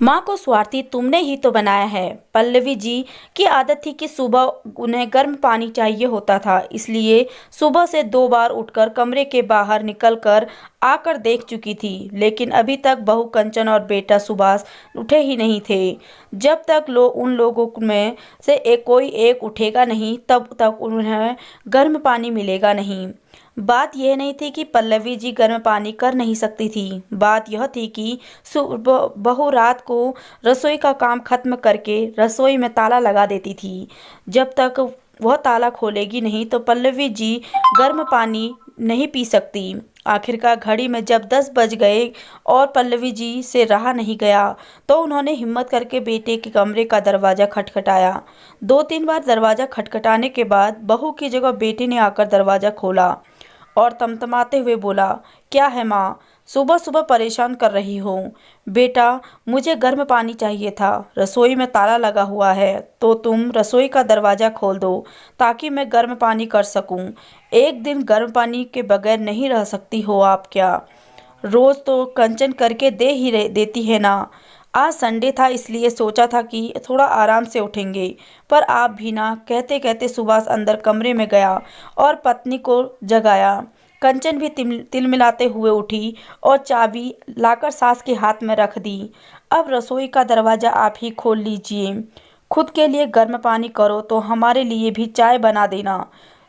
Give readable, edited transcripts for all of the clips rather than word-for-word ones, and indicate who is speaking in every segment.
Speaker 1: माँ को स्वार्थी तुमने ही तो बनाया है। पल्लवी जी की आदत थी कि सुबह उन्हें गर्म पानी चाहिए होता था, इसलिए सुबह से 2 बार उठकर कमरे के बाहर निकलकर आकर देख चुकी थी, लेकिन अभी तक बहू कंचन और बेटा सुभाष उठे ही नहीं थे। जब तक उन लोगों में से कोई एक उठेगा नहीं, तब तक उन्हें गर्म पानी मिलेगा नहीं। बात यह नहीं थी कि पल्लवी जी गर्म पानी कर नहीं सकती थी, बात यह थी कि बहू रात को रसोई का काम खत्म करके रसोई में ताला लगा देती थी। जब तक वह ताला खोलेगी नहीं तो पल्लवी जी गर्म पानी नहीं पी सकती। आखिरकार घड़ी में जब 10 बज गए और पल्लवी जी से रहा नहीं गया, तो उन्होंने हिम्मत करके बेटे के कमरे का दरवाज़ा खटखटाया। 2-3 बार दरवाज़ा खटखटाने के बाद बहू की जगह बेटे ने आकर दरवाज़ा खोला और तमतमाते हुए बोला, क्या है माँ, सुबह सुबह परेशान कर रही हो? बेटा, मुझे गर्म पानी चाहिए था, रसोई में ताला लगा हुआ है, तो तुम रसोई का दरवाज़ा खोल दो ताकि मैं गर्म पानी कर सकूं। एक दिन गर्म पानी के बगैर नहीं रह सकती हो आप क्या? रोज़ तो कंचन करके देती है ना। आज संडे था इसलिए सोचा था कि थोड़ा आराम से उठेंगे, पर आप भी ना। कहते कहते सुभाष अंदर कमरे में गया और पत्नी को जगाया। कंचन भी तिलमिलाते हुए उठी और चाबी लाकर सास के हाथ में रख दी। अब रसोई का दरवाज़ा आप ही खोल लीजिए। खुद के लिए गर्म पानी करो तो हमारे लिए भी चाय बना देना।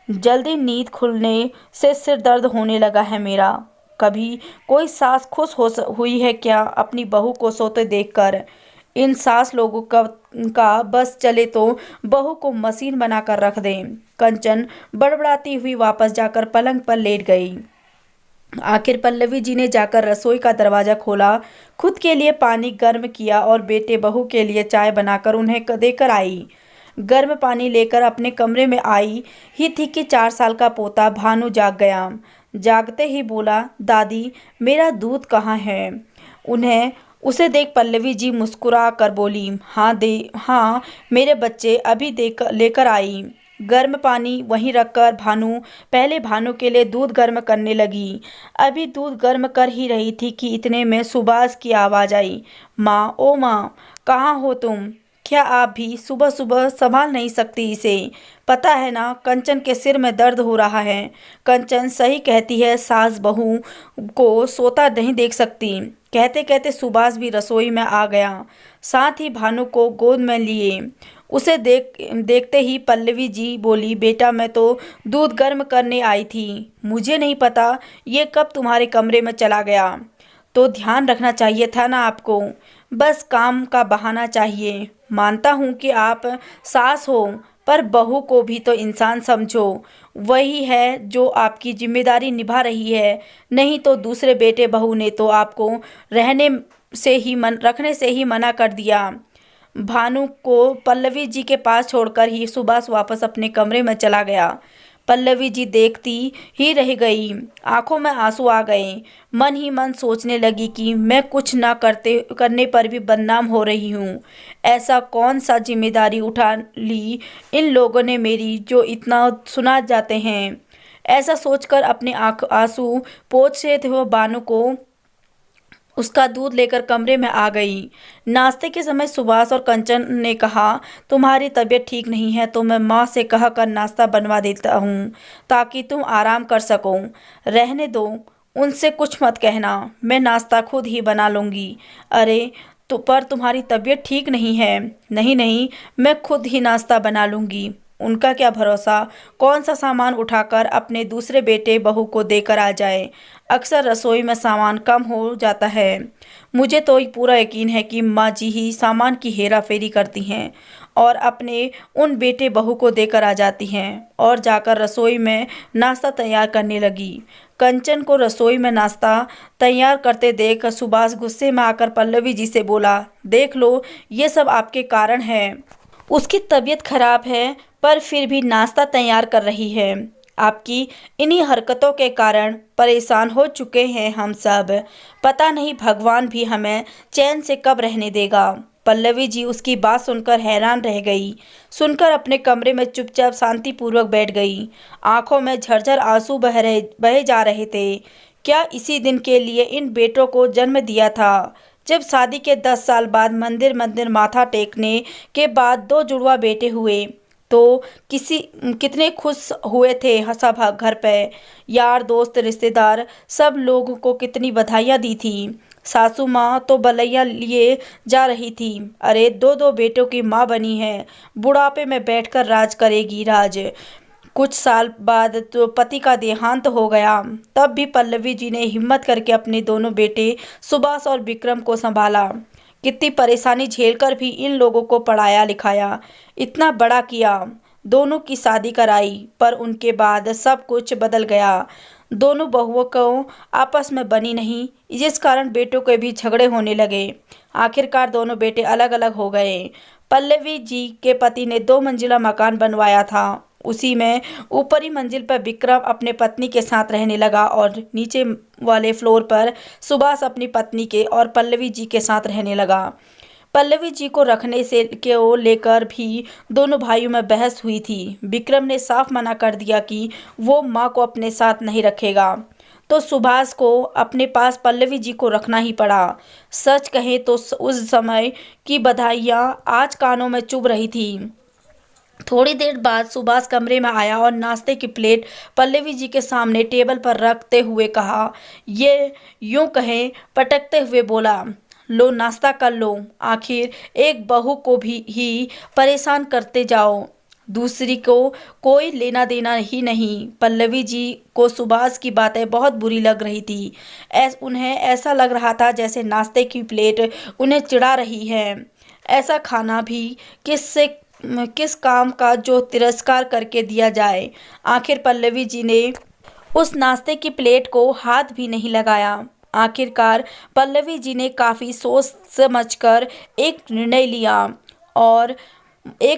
Speaker 1: जल्दी, नींद खुलने से सिर दर्द होने लगा है मेरा। कभी कोई सास खुश हुई है क्या अपनी बहू को सोते देखकर? इन सास लोगों का बस चले तो बहू को मशीन बनाकर रख दें। कंचन बड़बड़ाती हुई वापस जाकर पलंग पर लेट गई। आखिर पल्लवी जी ने जाकर रसोई का दरवाज़ा खोला, खुद के लिए पानी गर्म किया और बेटे बहू के लिए चाय बनाकर उन्हें देकर आई। गर्म पानी लेकर अपने कमरे में आई ही थी कि 4 साल का पोता भानु जाग गया। जागते ही बोला, दादी, मेरा दूध कहाँ है? उसे देख पल्लवी जी मुस्कुरा कर बोली, हाँ मेरे बच्चे, अभी लेकर आई। गर्म पानी वहीं रखकर पहले भानु के लिए दूध गर्म करने लगी। अभी दूध गर्म कर ही रही थी कि इतने में सुभाष की आवाज़ आई, माँ, ओ माँ, कहाँ हो तुम? क्या आप भी सुबह सुबह संभाल नहीं सकती इसे? पता है ना, कंचन के सिर में दर्द हो रहा है। कंचन सही कहती है, सास बहू को सोता नहीं देख सकती। कहते कहते सुभाष भी रसोई में आ गया, साथ ही भानु को गोद में लिए। उसे देखते ही पल्लवी जी बोली, बेटा, मैं तो दूध गर्म करने आई थी, मुझे नहीं पता ये कब तुम्हारे कमरे में चला गया। तो ध्यान रखना चाहिए था ना आपको, बस काम का बहाना चाहिए। मानता हूँ कि आप सास हो, पर बहू को भी तो इंसान समझो। वही है जो आपकी जिम्मेदारी निभा रही है, नहीं तो दूसरे बेटे बहू ने तो आपको रखने से ही मना कर दिया। भानु को पल्लवी जी के पास छोड़कर ही सुभाष वापस अपने कमरे में चला गया। पल्लवी जी देखती ही रह गई, आंखों में आंसू आ गए। मन ही मन सोचने लगी कि मैं कुछ ना करने पर भी बदनाम हो रही हूँ। ऐसा कौन सा जिम्मेदारी उठा ली इन लोगों ने मेरी, जो इतना सुना जाते हैं। ऐसा सोचकर अपने आंसू पोंछते हुए भानु को उसका दूध लेकर कमरे में आ गई। नाश्ते के समय सुभाष और कंचन ने कहा, तुम्हारी तबीयत ठीक नहीं है तो मैं माँ से कह कर नाश्ता बनवा देता हूँ ताकि तुम आराम कर सको। रहने दो, उनसे कुछ मत कहना, मैं नाश्ता खुद ही बना लूँगी। अरे तो पर तुम्हारी तबीयत ठीक नहीं है। नहीं नहीं, मैं खुद ही नाश्ता बना लूँगी। उनका क्या भरोसा कौन सा सामान उठाकर अपने दूसरे बेटे बहू को देकर आ जाए। अक्सर रसोई में सामान कम हो जाता है। मुझे तो पूरा यकीन है कि माँ जी ही सामान की हेरा फेरी करती हैं और अपने उन बेटे बहू को देकर आ जाती हैं। और जाकर रसोई में नाश्ता तैयार करने लगी। कंचन को रसोई में नाश्ता तैयार करते देख सुभाष गुस्से में आकर पल्लवी जी से बोला, देख लो, ये सब आपके कारण है। उसकी तबीयत खराब है पर फिर भी नाश्ता तैयार कर रही है। आपकी इन्हीं हरकतों के कारण परेशान हो चुके हैं हम सब। पता नहीं भगवान भी हमें चैन से कब रहने देगा। पल्लवी जी उसकी बात सुनकर हैरान रह गई। सुनकर अपने कमरे में चुपचाप शांतिपूर्वक बैठ गई। आंखों में झरझर आंसू बहे जा रहे थे। क्या इसी दिन के लिए इन बेटों को जन्म दिया था? जब शादी के 10 साल बाद मंदिर मंदिर माथा टेकने के बाद 2 जुड़वा बेटे हुए तो किसी कितने खुश हुए थे। सब घर पे यार दोस्त रिश्तेदार सब लोगों को कितनी बधाइयाँ दी थी। सासू माँ तो बलैया लिए जा रही थी, अरे 2 बेटों की माँ बनी है, बुढ़ापे में बैठकर राज करेगी राज। कुछ साल बाद तो पति का देहांत हो गया। तब भी पल्लवी जी ने हिम्मत करके अपने दोनों बेटे सुभाष और विक्रम को संभाला। कितनी परेशानी झेलकर भी इन लोगों को पढ़ाया लिखाया, इतना बड़ा किया, दोनों की शादी कराई। पर उनके बाद सब कुछ बदल गया। दोनों बहुओं को आपस में बनी नहीं, जिस कारण बेटों के भी झगड़े होने लगे। आखिरकार दोनों बेटे अलग अलग हो गए। पल्लवी जी के पति ने 2 मंजिला मकान बनवाया था। उसी में ऊपरी मंजिल पर विक्रम अपने पत्नी के साथ रहने लगा और नीचे वाले फ्लोर पर सुभाष अपनी पत्नी के और पल्लवी जी के साथ रहने लगा। पल्लवी जी को रखने से को लेकर भी दोनों भाइयों में बहस हुई थी। विक्रम ने साफ मना कर दिया कि वो माँ को अपने साथ नहीं रखेगा, तो सुभाष को अपने पास पल्लवी जी को रखना ही पड़ा। सच कहें तो उस समय की बधाइयाँ आज कानों में चुभ रही थी। थोड़ी देर बाद सुभाष कमरे में आया और नाश्ते की प्लेट पल्लवी जी के सामने टेबल पर रखते हुए कहा, ये यूं कहें पटकते हुए बोला, लो नाश्ता कर लो, आखिर एक बहू को भी ही परेशान करते जाओ, दूसरी को कोई लेना देना ही नहीं। पल्लवी जी को सुभाष की बातें बहुत बुरी लग रही थी। उन्हें ऐसा लग रहा था जैसे नाश्ते की प्लेट उन्हें चिढ़ा रही है। ऐसा खाना भी किस काम का जो तिरस्कार करके दिया जाए। आखिर पल्लवी जी ने उस नाश्ते की प्लेट को हाथ भी नहीं लगाया। आखिरकार पल्लवी जी ने काफ़ी सोच समझकर एक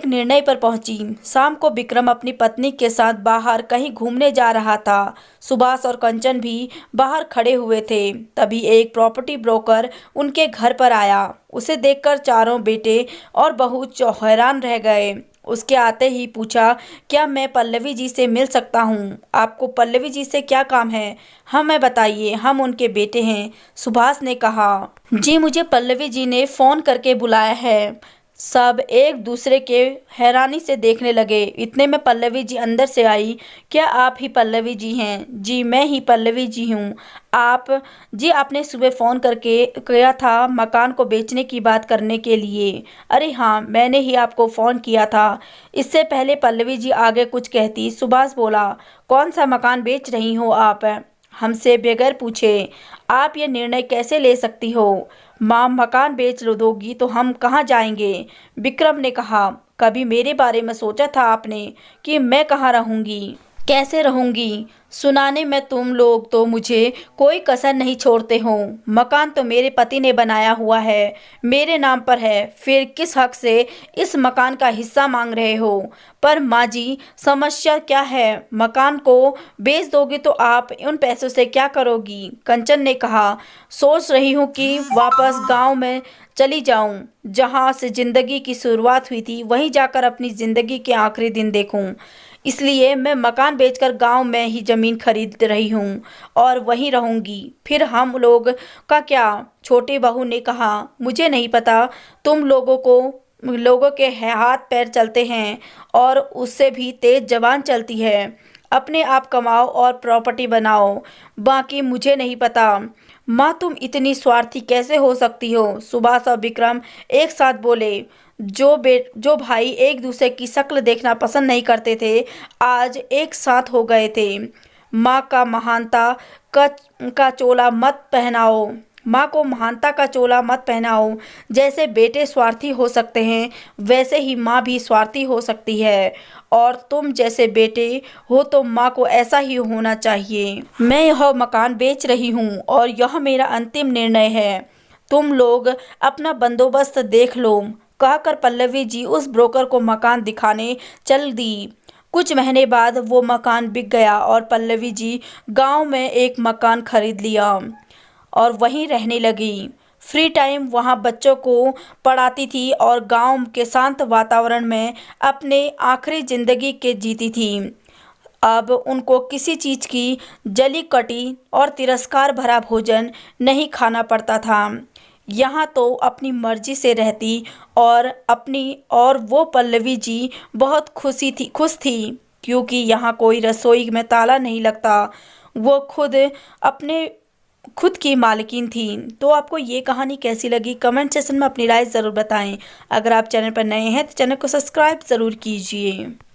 Speaker 1: निर्णय पर पहुंची। शाम को विक्रम अपनी पत्नी के साथ बाहर कहीं घूमने जा रहा था। सुभाष और कंचन भी बाहर खड़े हुए थे। तभी एक प्रॉपर्टी ब्रोकर उनके घर पर आया। उसे देखकर चारों बेटे और बहू हैरान रह गए। उसके आते ही पूछा, क्या मैं पल्लवी जी से मिल सकता हूँ? आपको पल्लवी जी से क्या काम है? हमें बताइए, हम उनके बेटे हैं। सुभाष ने कहा, जी मुझे पल्लवी जी ने फ़ोन करके बुलाया है। सब एक दूसरे के हैरानी से देखने लगे। इतने में पल्लवी जी अंदर से आई। क्या आप ही पल्लवी जी हैं? जी मैं ही पल्लवी जी हूँ। आपने सुबह फ़ोन करके किया था मकान को बेचने की बात करने के लिए। अरे हाँ, मैंने ही आपको फ़ोन किया था। इससे पहले पल्लवी जी आगे कुछ कहती, सुभाष बोला, कौन सा मकान बेच रही हो आप? हमसे बगैर पूछे आप ये निर्णय कैसे ले सकती हो? माँ मकान बेच लो दोगी तो हम कहाँ जाएंगे? विक्रम ने कहा, कभी मेरे बारे में सोचा था आपने कि मैं कहाँ रहूँगी, कैसे रहूँगी? सुनाने में तुम लोग तो मुझे कोई कसर नहीं छोड़ते हो। मकान तो मेरे पति ने बनाया हुआ है, मेरे नाम पर है, फिर किस हक से इस मकान का हिस्सा मांग रहे हो? पर माँ जी समस्या क्या है? मकान को बेच दोगे तो आप उन पैसों से क्या करोगी? कंचन ने कहा, सोच रही हूँ कि वापस गांव में चली जाऊं, जहां से जिंदगी की शुरुआत हुई थी, वहीं जाकर अपनी जिंदगी के आखिरी दिन देखूं। इसलिए मैं मकान बेचकर गांव में ही ज़मीन खरीद रही हूँ और वहीं रहूँगी। फिर हम लोग का क्या? छोटी बहू ने कहा, मुझे नहीं पता, तुम लोगों के हाथ पैर चलते हैं और उससे भी तेज जबान चलती है। अपने आप कमाओ और प्रॉपर्टी बनाओ, बाकी मुझे नहीं पता। माँ तुम इतनी स्वार्थी कैसे हो सकती हो? सुभाष और विक्रम एक साथ बोले। जो भाई एक दूसरे की शक्ल देखना पसंद नहीं करते थे, आज एक साथ हो गए थे। माँ का महानता का चोला मत पहनाओ। माँ को महानता का चोला मत पहनाओ। जैसे बेटे स्वार्थी हो सकते हैं, वैसे ही माँ भी स्वार्थी हो सकती है। और तुम जैसे बेटे हो तो माँ को ऐसा ही होना चाहिए। मैं यह मकान बेच रही हूँ और यह मेरा अंतिम निर्णय है। तुम लोग अपना बंदोबस्त देख लो, कहकर पल्लवी जी उस ब्रोकर को मकान दिखाने चल दी। कुछ महीने बाद वो मकान बिक गया और पल्लवी जी गांव में एक मकान खरीद लिया और वहीं रहने लगी। फ्री टाइम वहाँ बच्चों को पढ़ाती थी और गांव के शांत वातावरण में अपने आखिरी ज़िंदगी के जीती थी। अब उनको किसी चीज़ की जली कटी और तिरस्कार भरा भोजन नहीं खाना पड़ता था। यहाँ तो अपनी मर्जी से रहती और वो पल्लवी जी बहुत खुश थी क्योंकि यहाँ कोई रसोई में ताला नहीं लगता। वो अपने खुद की मालकिन थी। तो आपको ये कहानी कैसी लगी कमेंट सेक्शन में अपनी राय ज़रूर बताएं। अगर आप चैनल पर नए हैं तो चैनल को सब्सक्राइब ज़रूर कीजिए।